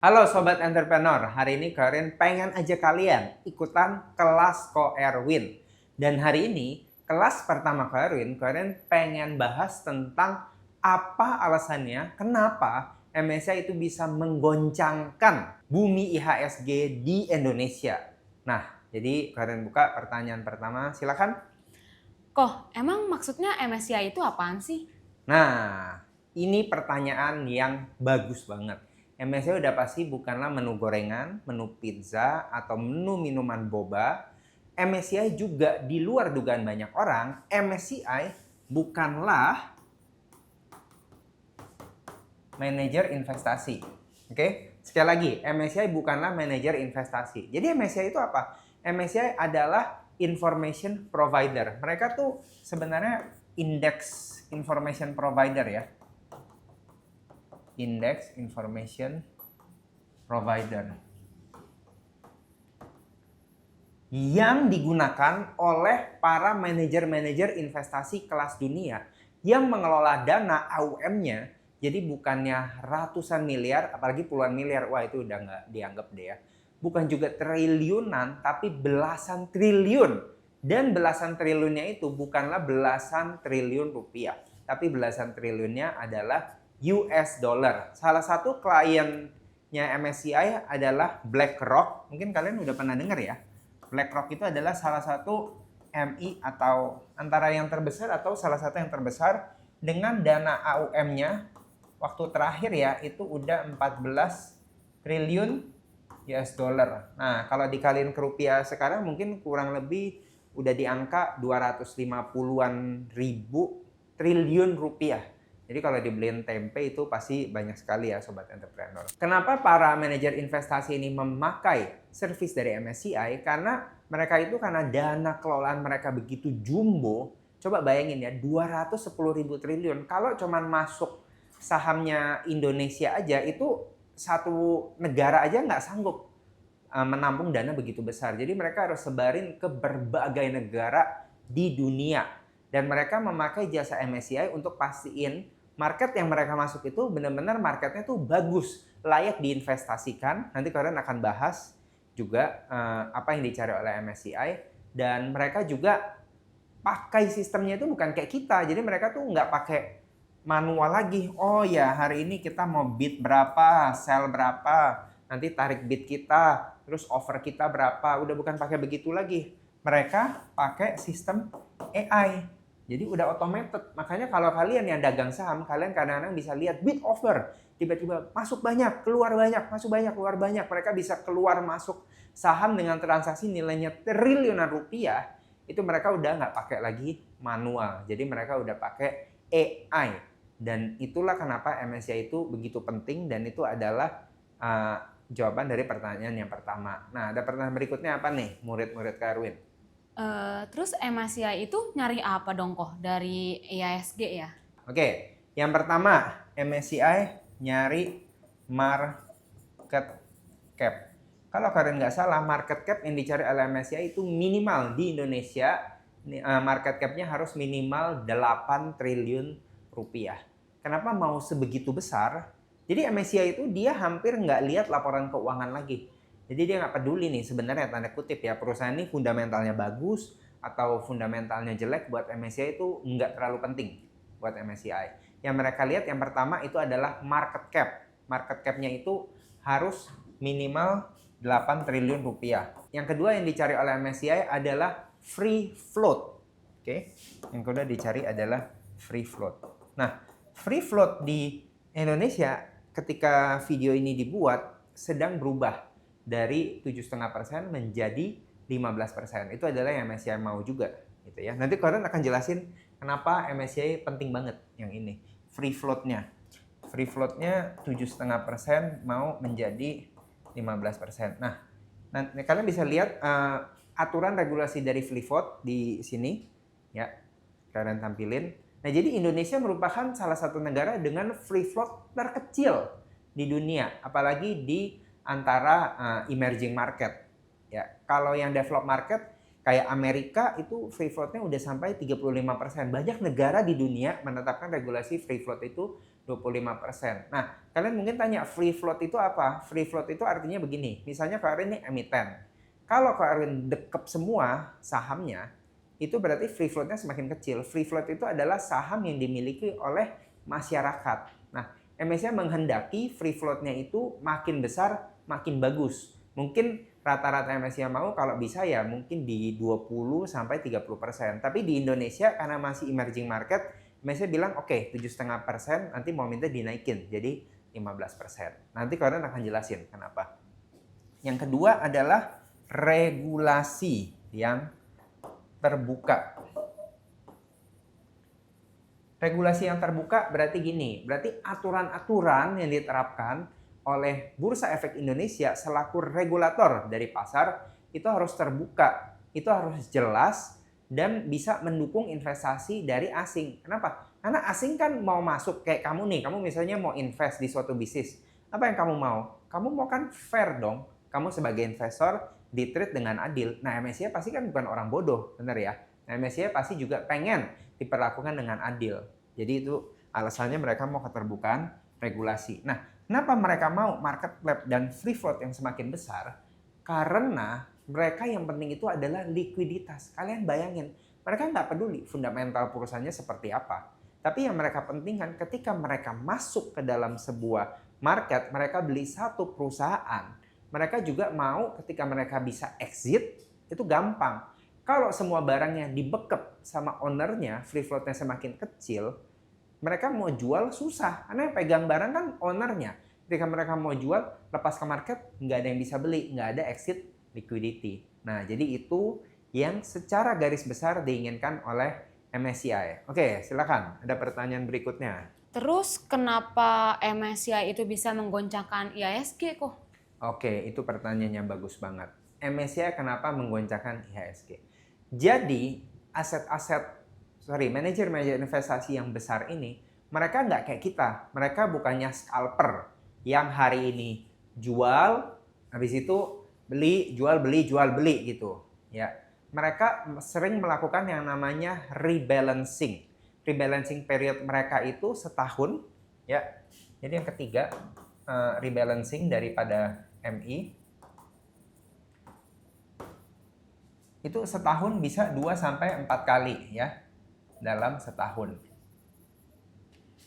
Halo Sobat Entrepreneur, hari ini Karen pengen ajak kalian ikutan kelas Ko Erwin. Dan hari ini, kelas pertama Ko Erwin, Karen pengen bahas tentang apa alasannya, kenapa MSCI itu bisa menggoncangkan bumi IHSG di Indonesia. Nah, jadi Karen buka pertanyaan pertama, silakan. Emang maksudnya MSCI itu apaan sih? Nah, ini pertanyaan yang bagus banget. MSCI udah pasti bukanlah menu gorengan, menu pizza, atau menu minuman boba. MSCI juga di luar dugaan banyak orang, MSCI bukanlah manajer investasi. Oke? Sekali lagi, MSCI bukanlah manajer investasi. Jadi MSCI itu apa? MSCI adalah information provider. Mereka tuh sebenarnya index information provider ya. Index information provider yang digunakan oleh para manajer-manajer investasi kelas dunia yang mengelola dana AUM-nya. Jadi bukannya ratusan miliar, apalagi puluhan miliar, wah itu udah nggak dianggap deh ya. Bukan juga triliunan, tapi belasan triliun. Dan belasan triliunnya itu bukanlah belasan triliun rupiah, tapi belasan triliunnya adalah US dollar. Salah satu kliennya MSCI adalah BlackRock. Mungkin kalian udah pernah dengar ya. BlackRock itu adalah salah satu MI atau antara yang terbesar atau salah satu yang terbesar dengan dana AUM-nya waktu terakhir ya itu udah 14 triliun US dollar. Nah, kalau dikaliin ke rupiah sekarang mungkin kurang lebih udah di angka 250-an ribu triliun rupiah. Jadi kalau dibeliin tempe itu pasti banyak sekali ya Sobat Entrepreneur. Kenapa para manajer investasi ini memakai service dari MSCI? Karena mereka itu karena dana kelolaan mereka begitu jumbo. Coba bayangin ya 210 ribu triliun. Kalau cuman masuk sahamnya Indonesia aja itu satu negara aja nggak sanggup menampung dana begitu besar. Jadi mereka harus sebarin ke berbagai negara di dunia. Dan mereka memakai jasa MSCI untuk pastiin market yang mereka masuk itu benar-benar marketnya tuh bagus, layak diinvestasikan. Nanti kalian akan bahas juga apa yang dicari oleh MSCI. Dan mereka juga pakai sistemnya itu bukan kayak kita. Jadi mereka tuh nggak pakai manual lagi. Oh ya hari ini kita mau bid berapa, sell berapa, nanti tarik bid kita, terus offer kita berapa. Udah bukan pakai begitu lagi. Mereka pakai sistem AI. Jadi udah automated. Makanya kalau kalian yang dagang saham, kalian kadang-kadang bisa lihat bid offer. Tiba-tiba masuk banyak, keluar banyak, masuk banyak, keluar banyak. Mereka bisa keluar masuk saham dengan transaksi nilainya triliunan rupiah. Itu mereka udah nggak pakai lagi manual. Jadi mereka udah pakai AI. Dan itulah kenapa MSCI itu begitu penting dan itu adalah jawaban dari pertanyaan yang pertama. Nah, ada pertanyaan berikutnya apa nih, murid-murid Karwin? Terus MSCI itu nyari apa dong dari IHSG ya? Oke, yang pertama MSCI nyari market cap. Kalau kalian nggak salah, market cap yang dicari oleh MSCI itu minimal di Indonesia, market cap-nya harus minimal 8 triliun rupiah. Kenapa mau sebegitu besar? Jadi MSCI itu dia hampir nggak lihat laporan keuangan lagi. Jadi dia nggak peduli nih sebenarnya tanda kutip ya perusahaan ini fundamentalnya bagus atau fundamentalnya jelek buat MSCI itu nggak terlalu penting buat MSCI. Yang mereka lihat yang pertama itu adalah market cap. Market cap-nya itu harus minimal 8 triliun rupiah. Yang kedua yang dicari oleh MSCI adalah free float. Oke. Yang kedua dicari adalah free float. Nah, free float di Indonesia ketika video ini dibuat sedang berubah dari 7,5% menjadi 15%. Itu adalah yang MSCI mau juga gitu ya. Nanti kalian akan jelasin kenapa MSCI penting banget yang ini. Free float-nya. Free float-nya 7,5% mau menjadi 15%. Nah, nanti kalian bisa lihat aturan regulasi dari free float di sini ya. Kalian tampilin. Nah, jadi Indonesia merupakan salah satu negara dengan free float terkecil di dunia, apalagi di antara emerging market. Ya, kalau yang develop market kayak Amerika itu free float-nya udah sampai 35%. Banyak negara di dunia menetapkan regulasi free float itu 25%. Nah, kalian mungkin tanya free float itu apa? Free float itu artinya begini. Misalnya kalian ini emiten. Kalau kalian dekep semua sahamnya, itu berarti free floatnya semakin kecil. Free float itu adalah saham yang dimiliki oleh masyarakat. Nah, MSCI menghendaki free floatnya itu makin besar, makin bagus. Mungkin rata-rata MSCI mau kalau bisa ya mungkin di 20-30%. Tapi di Indonesia karena masih emerging market, MSCI bilang oke, 7,5%, nanti mau minta dinaikin jadi 15%. Nanti kalian akan jelasin kenapa. Yang kedua adalah regulasi yang terbuka. Regulasi yang terbuka berarti gini, berarti aturan-aturan yang diterapkan oleh Bursa Efek Indonesia selaku regulator dari pasar itu harus terbuka, itu harus jelas dan bisa mendukung investasi dari asing. Kenapa? Karena asing kan mau masuk kayak kamu nih, kamu misalnya mau invest di suatu bisnis. Apa yang kamu mau? Kamu mau kan fair dong. Kamu sebagai investor di-treat dengan adil. Nah, MSCI pasti kan bukan orang bodoh, benar ya? Nah, MSCI pasti juga pengen diperlakukan dengan adil. Jadi itu alasannya mereka mau keterbukaan regulasi. Nah, kenapa mereka mau market cap dan free float yang semakin besar? Karena mereka yang penting itu adalah likuiditas. Kalian bayangin, mereka nggak peduli fundamental perusahaannya seperti apa. Tapi yang mereka pentingkan ketika mereka masuk ke dalam sebuah market, mereka beli satu perusahaan. Mereka juga mau ketika mereka bisa exit, itu gampang. Kalau semua barangnya dibekep sama ownernya, free floatnya semakin kecil, mereka mau jual susah. Karena yang pegang barang kan ownernya. Ketika mereka mau jual, lepas ke market, nggak ada yang bisa beli, nggak ada exit liquidity. Nah, jadi itu yang secara garis besar diinginkan oleh MSCI. Oke, silakan. Ada pertanyaan berikutnya. Terus kenapa MSCI itu bisa menggoncangkan IHSG kok? Oke, itu pertanyaan yang bagus banget. MSCI kenapa menggoncangkan IHSG? Jadi, manajer-manajer investasi yang besar ini, mereka nggak kayak kita. Mereka bukannya scalper yang hari ini jual, habis itu beli, jual, beli gitu. Ya, mereka sering melakukan yang namanya rebalancing. Rebalancing period mereka itu setahun, ya. Jadi yang ketiga, rebalancing daripada MI itu setahun bisa 2-4 kali ya dalam setahun.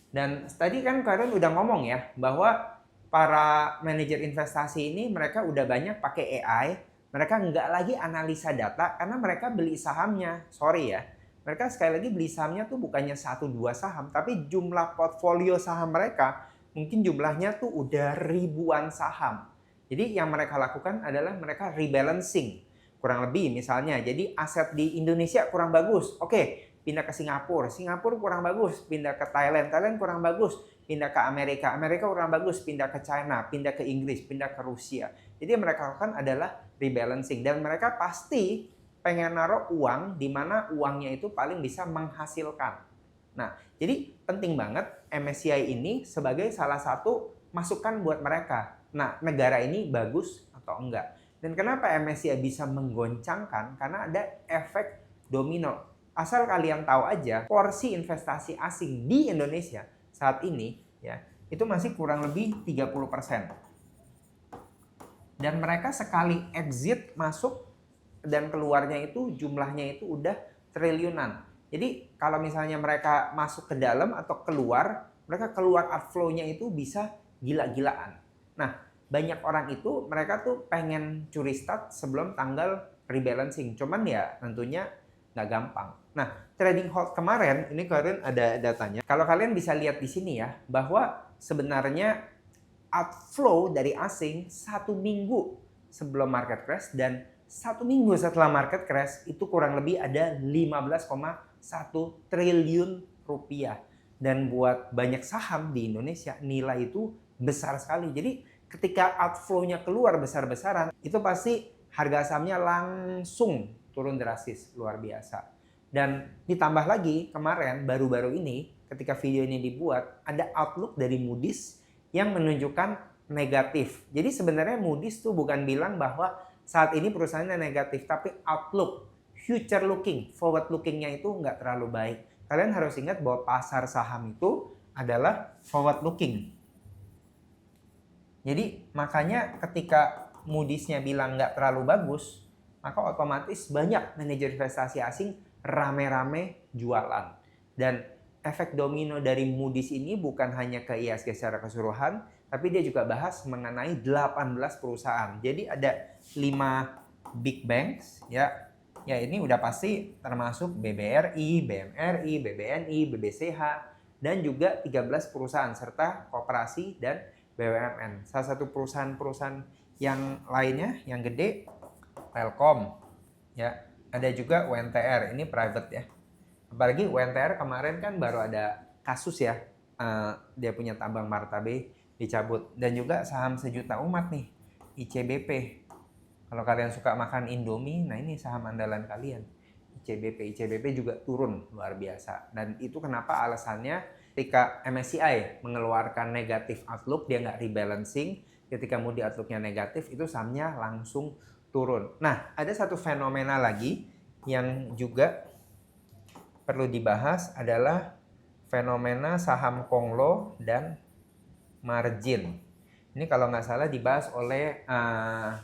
Dan tadi kan kalian udah ngomong ya bahwa para manajer investasi ini mereka udah banyak pakai AI, mereka nggak lagi analisa data karena mereka beli sahamnya. Sorry ya, mereka sekali lagi beli sahamnya tuh bukannya 1-2 saham, tapi jumlah portfolio saham mereka mungkin jumlahnya tuh udah ribuan saham. Jadi yang mereka lakukan adalah mereka rebalancing. Kurang lebih misalnya, jadi aset di Indonesia kurang bagus. Oke, pindah ke Singapura. Singapura kurang bagus, pindah ke Thailand. Thailand kurang bagus, pindah ke Amerika. Amerika kurang bagus, pindah ke China, pindah ke Inggris, pindah ke Rusia. Jadi yang mereka lakukan adalah rebalancing. Dan mereka pasti pengen naruh uang di mana uangnya itu paling bisa menghasilkan. Nah, jadi penting banget MSCI ini sebagai salah satu masukan buat mereka. Nah, negara ini bagus atau enggak? Dan kenapa MSCI bisa menggoncangkan? Karena ada efek domino. Asal kalian tahu aja, porsi investasi asing di Indonesia saat ini ya, itu masih kurang lebih 30%. Dan mereka sekali exit masuk dan keluarnya itu jumlahnya itu udah triliunan. Jadi kalau misalnya mereka masuk ke dalam atau keluar, mereka keluar outflow-nya itu bisa gila-gilaan. Nah, banyak orang itu mereka tuh pengen curi start sebelum tanggal rebalancing. Cuman ya tentunya nggak gampang. Nah, trading halt kemarin, ini kalian ada datanya. Kalau kalian bisa lihat di sini ya, bahwa sebenarnya outflow dari asing 1 minggu sebelum market crash dan 1 minggu setelah market crash itu kurang lebih ada 15,1 triliun rupiah. Dan buat banyak saham di Indonesia nilai itu besar sekali. Jadi ketika outflow-nya keluar besar-besaran, itu pasti harga sahamnya langsung turun drastis, luar biasa. Dan ditambah lagi kemarin, baru-baru ini, ketika video ini dibuat, ada outlook dari Moody's yang menunjukkan negatif. Jadi sebenarnya Moody's tuh bukan bilang bahwa saat ini perusahaannya negatif, tapi outlook, future looking, forward lookingnya itu nggak terlalu baik. Kalian harus ingat bahwa pasar saham itu adalah forward looking. Jadi makanya ketika Moody's-nya bilang nggak terlalu bagus, maka otomatis banyak manajer investasi asing rame-rame jualan. Dan efek domino dari Moody's ini bukan hanya ke IHSG secara keseluruhan, tapi dia juga bahas mengenai 18 perusahaan. Jadi ada 5 big banks ya. Ya ini udah pasti termasuk BBRI, BMRI, BBNI, BBCH dan juga 13 perusahaan serta koperasi dan BUMN. Salah satu perusahaan-perusahaan yang lainnya yang gede Telkom ya. Ada juga UNTR, ini private ya. Apalagi UNTR kemarin kan baru ada kasus ya. Dia punya tambang martabe dicabut dan juga saham sejuta umat nih, ICBP. Kalau kalian suka makan Indomie, nah ini saham andalan kalian. ICBP juga turun luar biasa. Dan itu kenapa alasannya ketika MSCI mengeluarkan negatif outlook, dia nggak rebalancing. Ketika Moody outlooknya negatif, itu sahamnya langsung turun. Nah, ada satu fenomena lagi yang juga perlu dibahas adalah fenomena saham konglo dan margin. Ini kalau nggak salah dibahas oleh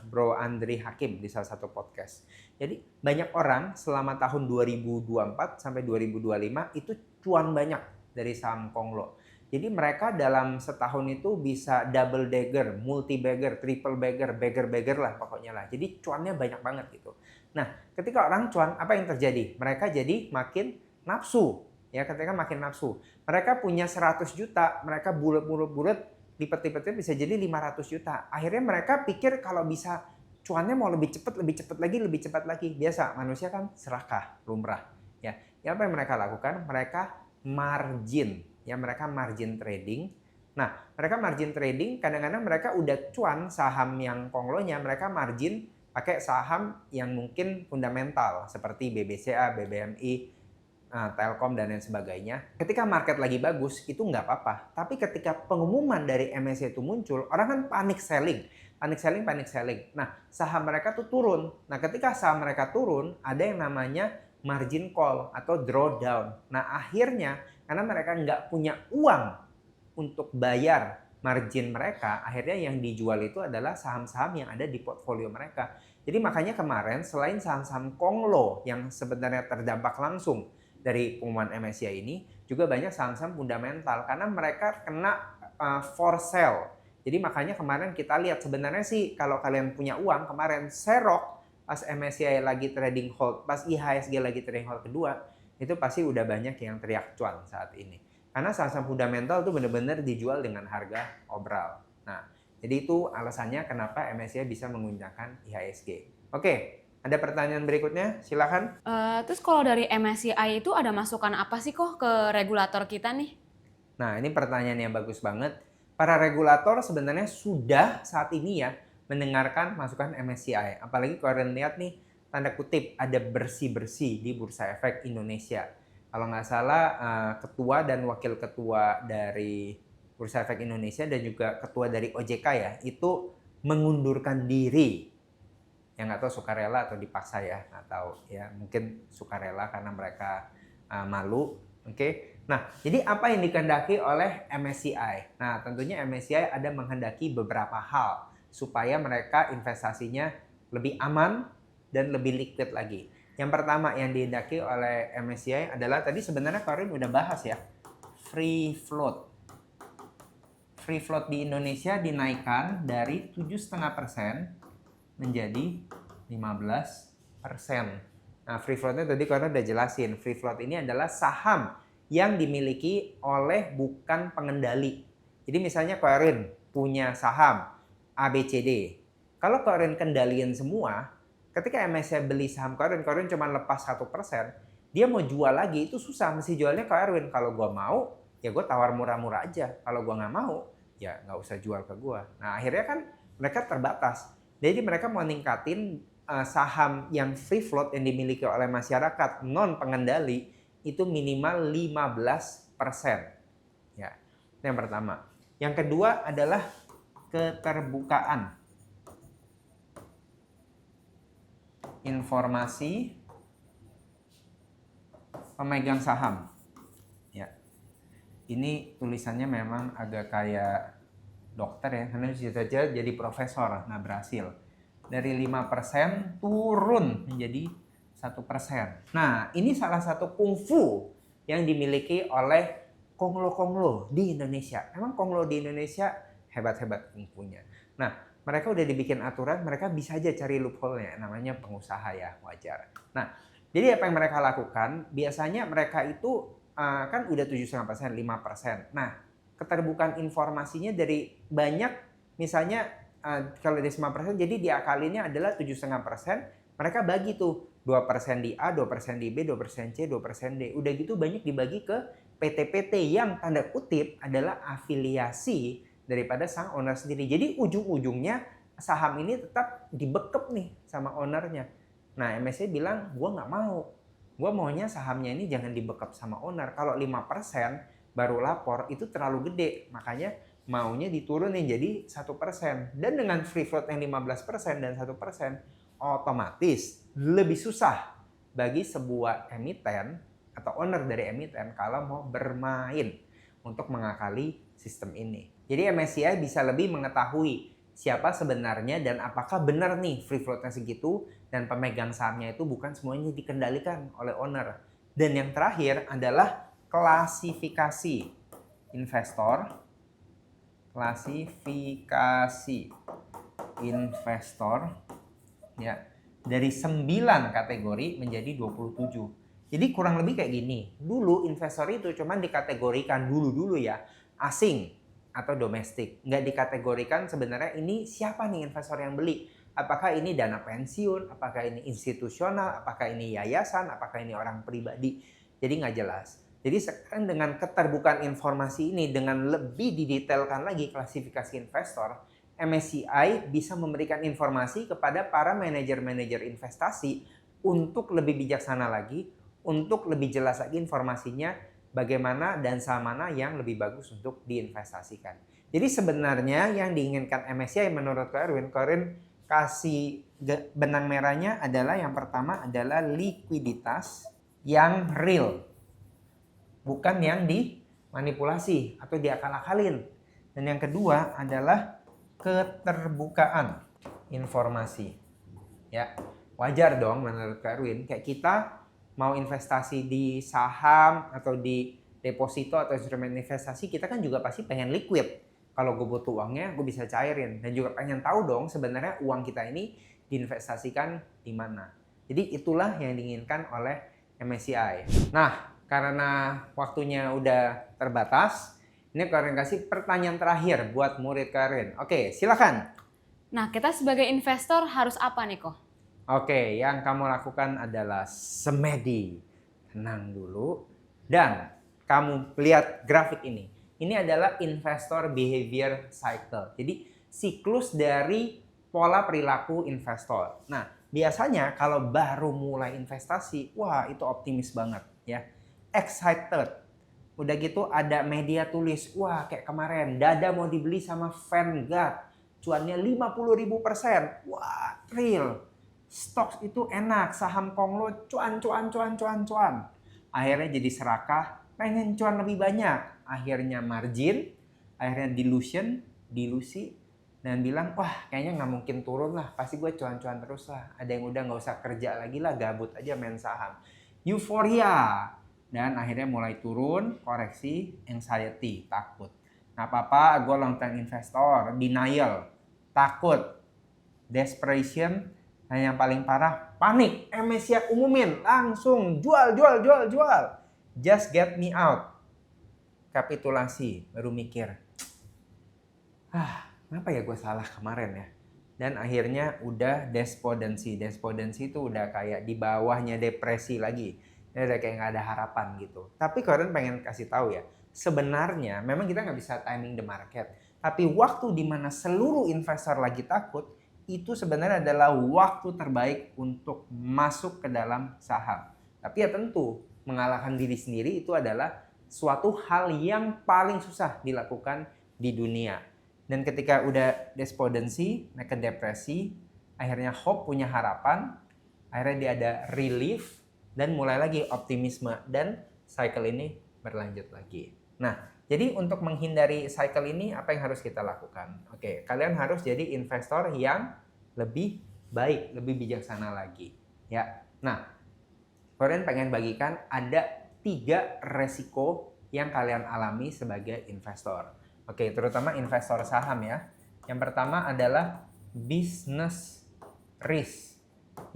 Bro Andri Hakim di salah satu podcast. Jadi banyak orang selama tahun 2024 sampai 2025 itu cuan banyak dari saham konglo. Jadi mereka dalam setahun itu bisa double bagger, multi bagger, triple bagger, bagger lah pokoknya lah. Jadi cuannya banyak banget gitu. Nah, ketika orang cuan, apa yang terjadi? Mereka jadi makin nafsu. Ya, ketika makin nafsu. Mereka punya 100 juta, mereka bulet lipat-lipatnya bisa jadi 500 juta. Akhirnya mereka pikir kalau bisa cuannya mau lebih cepat lagi. Biasa, manusia kan serakah, lumrah. Ya, apa yang mereka lakukan? Mereka margin. Ya, mereka margin trading. Nah, mereka margin trading, kadang-kadang mereka udah cuan saham yang konglonya, mereka margin pakai saham yang mungkin fundamental seperti BBCA, BBMI, Telkom dan lain sebagainya. Ketika market lagi bagus itu nggak apa-apa. Tapi ketika pengumuman dari MSCI itu muncul, orang kan panic selling. Nah, saham mereka tuh turun. Nah, ketika saham mereka turun, ada yang namanya margin call atau drawdown. Nah, akhirnya karena mereka nggak punya uang untuk bayar margin mereka, akhirnya yang dijual itu adalah saham-saham yang ada di portfolio mereka. Jadi makanya kemarin selain saham-saham konglo yang sebenarnya terdampak langsung dari pengumuman MSCI ini, juga banyak saham-saham fundamental karena mereka kena for sale. Jadi makanya kemarin kita lihat sebenarnya sih kalau kalian punya uang, kemarin serok pas MSCI lagi trading hold, pas IHSG lagi trading hold kedua, itu pasti udah banyak yang teriak cuan saat ini. Karena saham-saham fundamental itu benar-benar dijual dengan harga obral. Nah, jadi itu alasannya kenapa MSCI bisa menggunakan IHSG. Oke. Ada pertanyaan berikutnya? Silakan. Terus kalau dari MSCI itu ada masukan apa sih kok ke regulator kita nih? Nah, ini pertanyaan yang bagus banget. Para regulator sebenarnya sudah saat ini ya mendengarkan masukan MSCI. Apalagi kalau kalian lihat nih, tanda kutip ada bersih-bersih di Bursa Efek Indonesia. Kalau nggak salah, ketua dan wakil ketua dari Bursa Efek Indonesia dan juga ketua dari OJK ya, itu mengundurkan diri. Yang nggak tahu sukarela atau dipaksa ya, nggak tahu ya, mungkin sukarela karena mereka malu. Oke. Nah, jadi apa yang dikehendaki oleh MSCI? Nah, tentunya MSCI ada menghendaki beberapa hal supaya mereka investasinya lebih aman dan lebih liquid lagi. Yang pertama yang dikehendaki oleh MSCI adalah tadi sebenarnya Karin udah bahas ya, free float. Free float di Indonesia dinaikkan dari 7,5% menjadi 15%. Nah, free floatnya tadi karena udah jelasin. Free float ini adalah saham yang dimiliki oleh bukan pengendali. Jadi misalnya Karin punya saham ABCD. Kalau Karin kendaliin semua, ketika MSCI beli saham Karin cuma lepas 1%, dia mau jual lagi itu susah. Mesti jualnya Karin. Kalau gua mau, ya gue tawar murah-murah aja. Kalau gua nggak mau, ya nggak usah jual ke gua. Nah, akhirnya kan mereka terbatas. Jadi mereka mau ningkatin saham yang free float yang dimiliki oleh masyarakat non pengendali itu minimal 15%. Ya, itu yang pertama. Yang kedua adalah keterbukaan informasi pemegang saham. Ya. Ini tulisannya memang agak kayak dokter ya, karena cita-cita jadi profesor, nah berhasil. Dari 5% turun menjadi 1%. Nah, ini salah satu kungfu yang dimiliki oleh konglo-konglo di Indonesia. Emang konglo di Indonesia hebat-hebat kungfunya. Nah, mereka udah dibikin aturan, mereka bisa aja cari loophole-nya, namanya pengusaha ya, wajar. Nah, jadi apa yang mereka lakukan? Biasanya mereka itu kan udah 7,5%, 5%. Nah, keterbukaan informasinya dari banyak, misalnya kalau dari 5%, jadi diakalinnya adalah 7,5%, mereka bagi tuh 2% di A, 2% di B, 2% C, 2% D. Udah gitu banyak dibagi ke PT-PT yang tanda kutip adalah afiliasi daripada sang owner sendiri. Jadi ujung-ujungnya saham ini tetap dibekep nih sama ownernya. Nah, MSCI bilang, gue nggak mau. Gue maunya sahamnya ini jangan dibekap sama owner. Kalau 5% baru lapor itu terlalu gede. Makanya maunya diturunin jadi 1%. Dan dengan free float yang 15% dan 1%, otomatis lebih susah bagi sebuah emiten atau owner dari emiten kalau mau bermain untuk mengakali sistem ini. Jadi MSCI bisa lebih mengetahui siapa sebenarnya dan apakah benar nih free floatnya segitu dan pemegang sahamnya itu bukan semuanya dikendalikan oleh owner. Dan yang terakhir adalah klasifikasi investor. Klasifikasi investor ya, dari 9 kategori menjadi 27. Jadi kurang lebih kayak gini. Dulu investor itu cuma dikategorikan dulu ya, asing atau domestik. Nggak dikategorikan sebenarnya ini siapa nih investor yang beli. Apakah ini dana pensiun, apakah ini institusional, apakah ini yayasan, apakah ini orang pribadi. Jadi nggak jelas. Jadi sekarang dengan keterbukaan informasi ini, dengan lebih didetailkan lagi klasifikasi investor, MSCI bisa memberikan informasi kepada para manajer-manajer investasi untuk lebih bijaksana lagi, untuk lebih jelas lagi informasinya, bagaimana dan saham mana yang lebih bagus untuk diinvestasikan. Jadi sebenarnya yang diinginkan MSCI menurut Erwin kasih benang merahnya adalah yang pertama adalah likuiditas yang real. Bukan yang dimanipulasi atau diakal-akalin. Dan yang kedua adalah keterbukaan informasi. Ya, wajar dong menurut Kak Erwin, kayak kita mau investasi di saham atau di deposito atau instrumen investasi, kita kan juga pasti pengen liquid. Kalau gue butuh uangnya, gue bisa cairin. Dan juga pengen tahu dong sebenarnya uang kita ini diinvestasikan di mana. Jadi itulah yang diinginkan oleh MSCI. Nah, karena waktunya udah terbatas, ini Kak Erwin kasih pertanyaan terakhir buat murid Kak Erwin. Oke, silakan. Nah, kita sebagai investor harus apa nih kok? Oke, yang kamu lakukan adalah semedi. Tenang dulu. Dan kamu lihat grafik ini. Ini adalah investor behavior cycle. Jadi siklus dari pola perilaku investor. Nah, biasanya kalau baru mulai investasi, wah itu optimis banget ya. Excited. Udah gitu ada media tulis, wah kayak kemarin Dada mau dibeli sama Vanguard. Cuannya 50.000%. Wah, real. Stok itu enak, saham konglo cuan. Akhirnya jadi serakah, pengen cuan lebih banyak. Akhirnya margin, akhirnya dilusi, dan bilang, wah kayaknya nggak mungkin turun lah, pasti gue cuan-cuan terus lah. Ada yang udah nggak usah kerja lagi lah, gabut aja main saham. Euforia, dan akhirnya mulai turun, koreksi, anxiety, takut. Nggak apa-apa, gue long term investor, denial, takut, desperation, dan yang paling parah, panik. MSCI umumin, langsung jual. Just get me out. Kapitulasi, baru mikir, kenapa ya gue salah kemarin ya? Dan akhirnya udah despondency. Despondency itu udah kayak di bawahnya depresi lagi. Ini udah kayak nggak ada harapan gitu. Tapi kalian pengen kasih tahu ya, sebenarnya memang kita nggak bisa timing the market. Tapi waktu dimana seluruh investor lagi takut, itu sebenarnya adalah waktu terbaik untuk masuk ke dalam saham. Tapi ya tentu, mengalahkan diri sendiri itu adalah suatu hal yang paling susah dilakukan di dunia. Dan ketika udah despondency, naik ke depresi, akhirnya hope, punya harapan, akhirnya dia ada relief, dan mulai lagi optimisme, dan cycle ini berlanjut lagi. Nah, Jadi untuk menghindari cycle ini apa yang harus kita lakukan? Oke, kalian harus jadi investor yang lebih baik, lebih bijaksana lagi. Ya, nah, kalian pengen bagikan ada 3 resiko yang kalian alami sebagai investor. Oke, terutama investor saham ya. Yang pertama adalah business risk.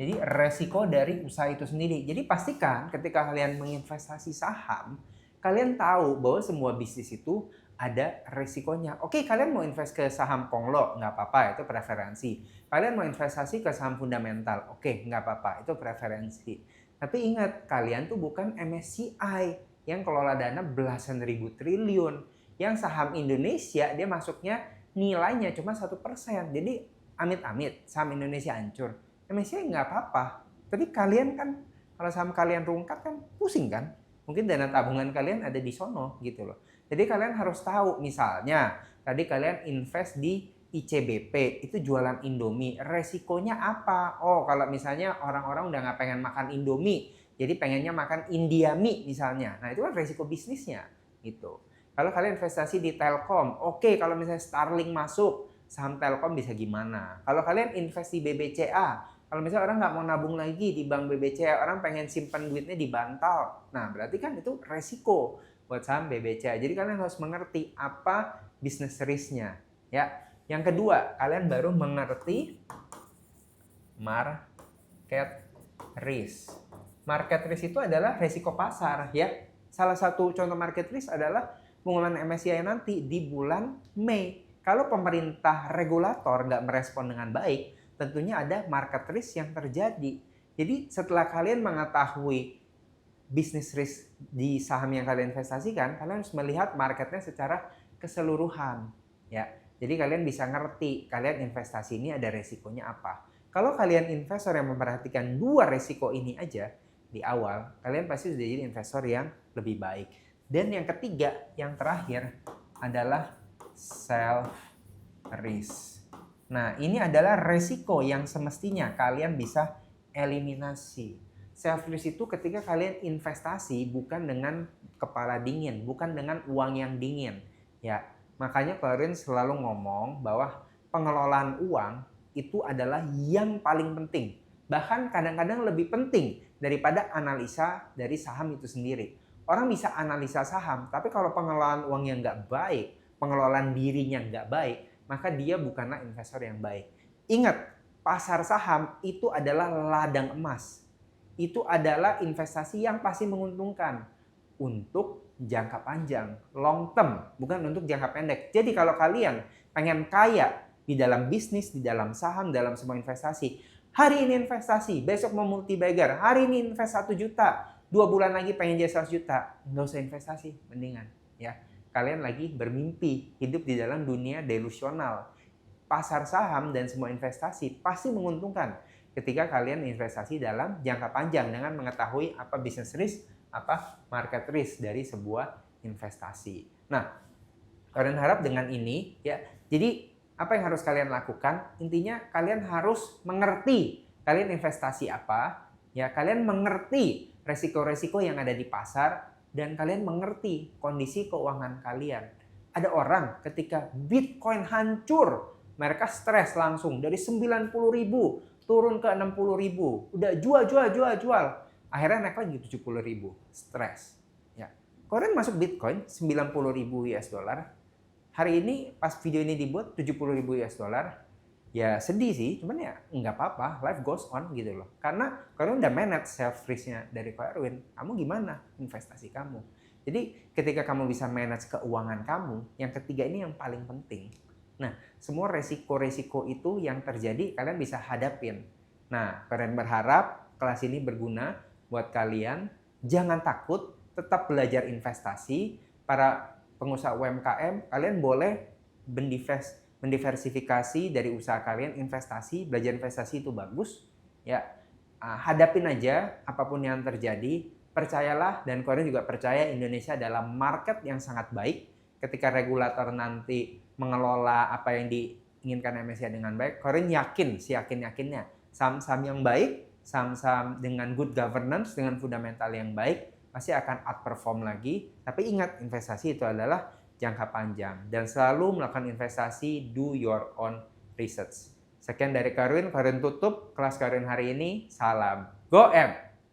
Jadi resiko dari usaha itu sendiri. Jadi pastikan ketika kalian menginvestasi saham, kalian tahu bahwa semua bisnis itu ada resikonya. Oke, kalian mau invest ke saham Konglo, nggak apa-apa, itu preferensi. Kalian mau investasi ke saham fundamental, oke, nggak apa-apa, itu preferensi. Tapi ingat, kalian tuh bukan MSCI yang kelola dana belasan ribu triliun. Yang saham Indonesia, dia masuknya nilainya cuma 1%. Jadi amit-amit saham Indonesia hancur. MSCI nggak apa-apa. Tapi kalian kan, kalau saham kalian rungkat kan pusing kan? Mungkin dana tabungan kalian ada di sono gitu loh. Jadi kalian harus tahu, misalnya tadi kalian invest di ICBP, itu jualan Indomie, resikonya apa? Oh, kalau misalnya orang-orang udah nggak pengen makan Indomie, jadi pengennya makan Indiamie misalnya. Nah, itu kan resiko bisnisnya gitu. Kalau kalian investasi di Telkom, oke, kalau misalnya Starlink masuk, saham Telkom bisa gimana? Kalau kalian invest di BBCA, kalau misalnya orang nggak mau nabung lagi di bank BBCA, orang pengen simpan duitnya di bantal. Nah, berarti kan itu resiko buat saham BBCA. Jadi kalian harus mengerti apa business risk-nya. Ya. Yang kedua, kalian baru mengerti market risk. Market risk itu adalah resiko pasar. Ya. Salah satu contoh market risk adalah pengumuman MSCI nanti di bulan Mei. Kalau pemerintah regulator nggak merespon dengan baik, tentunya ada market risk yang terjadi. Jadi setelah kalian mengetahui business risk di saham yang kalian investasikan, kalian harus melihat marketnya secara keseluruhan. Ya, jadi kalian bisa ngerti kalian investasi ini ada resikonya apa. Kalau kalian investor yang memperhatikan 2 resiko ini aja di awal, kalian pasti sudah jadi investor yang lebih baik. Dan yang ketiga, yang terakhir adalah self risk. Nah, ini adalah resiko yang semestinya kalian bisa eliminasi. Self risk itu ketika kalian investasi bukan dengan kepala dingin, bukan dengan uang yang dingin. Ya, makanya kalian selalu ngomong bahwa pengelolaan uang itu adalah yang paling penting. Bahkan kadang-kadang lebih penting daripada analisa dari saham itu sendiri. Orang bisa analisa saham, tapi kalau pengelolaan uangnya nggak baik, pengelolaan dirinya nggak baik, maka dia bukanlah investor yang baik. Ingat, pasar saham itu adalah ladang emas. Itu adalah investasi yang pasti menguntungkan untuk jangka panjang, long term, bukan untuk jangka pendek. Jadi kalau kalian pengen kaya di dalam bisnis, di dalam saham, dalam semua investasi, hari ini investasi, besok mau multi bagger, hari ini invest 1 juta, 2 bulan lagi pengen jadi 100 juta, nggak usah investasi, mendingan ya. Kalian lagi bermimpi hidup di dalam dunia delusional. Pasar saham dan semua investasi pasti menguntungkan ketika kalian investasi dalam jangka panjang dengan mengetahui apa business risk, apa market risk dari sebuah investasi. Nah, kalian harap dengan ini ya. Jadi apa yang harus kalian lakukan? Intinya kalian harus mengerti kalian investasi apa, ya, kalian mengerti resiko-resiko yang ada di pasar, dan kalian mengerti kondisi keuangan kalian. Ada orang ketika Bitcoin hancur, mereka stres langsung dari 90.000 turun ke 60.000. Udah jual. Akhirnya naik lagi 70.000. Stres. Ya. Kalian masuk Bitcoin 90.000 US dollar. Hari ini pas video ini dibuat 70.000 US dollar. Ya sedih sih, cuman ya nggak apa-apa, life goes on gitu loh. Karena kalian udah manage self risk-nya dari Ko Erwin, kamu gimana investasi kamu. Jadi ketika kamu bisa manage keuangan kamu, yang ketiga ini yang paling penting. Nah, semua resiko-resiko itu yang terjadi kalian bisa hadapin. Nah, kalian berharap kelas ini berguna buat kalian. Jangan takut, tetap belajar investasi. Para pengusaha UMKM, kalian boleh mendiversifikasi dari usaha kalian, investasi, belajar investasi itu bagus. Ya, hadapin aja apapun yang terjadi. Percayalah, dan kalian juga percaya Indonesia adalah market yang sangat baik. Ketika regulator nanti mengelola apa yang diinginkan MSCI dengan baik, kalian yakin, seyakin-yakinnya saham-saham yang baik, saham-saham dengan good governance, dengan fundamental yang baik, pasti akan outperform lagi. Tapi ingat, investasi itu adalah jangka panjang. Dan selalu melakukan investasi, do your own research. Sekian dari Karwin tutup kelas Karwin hari ini. Salam. Go M!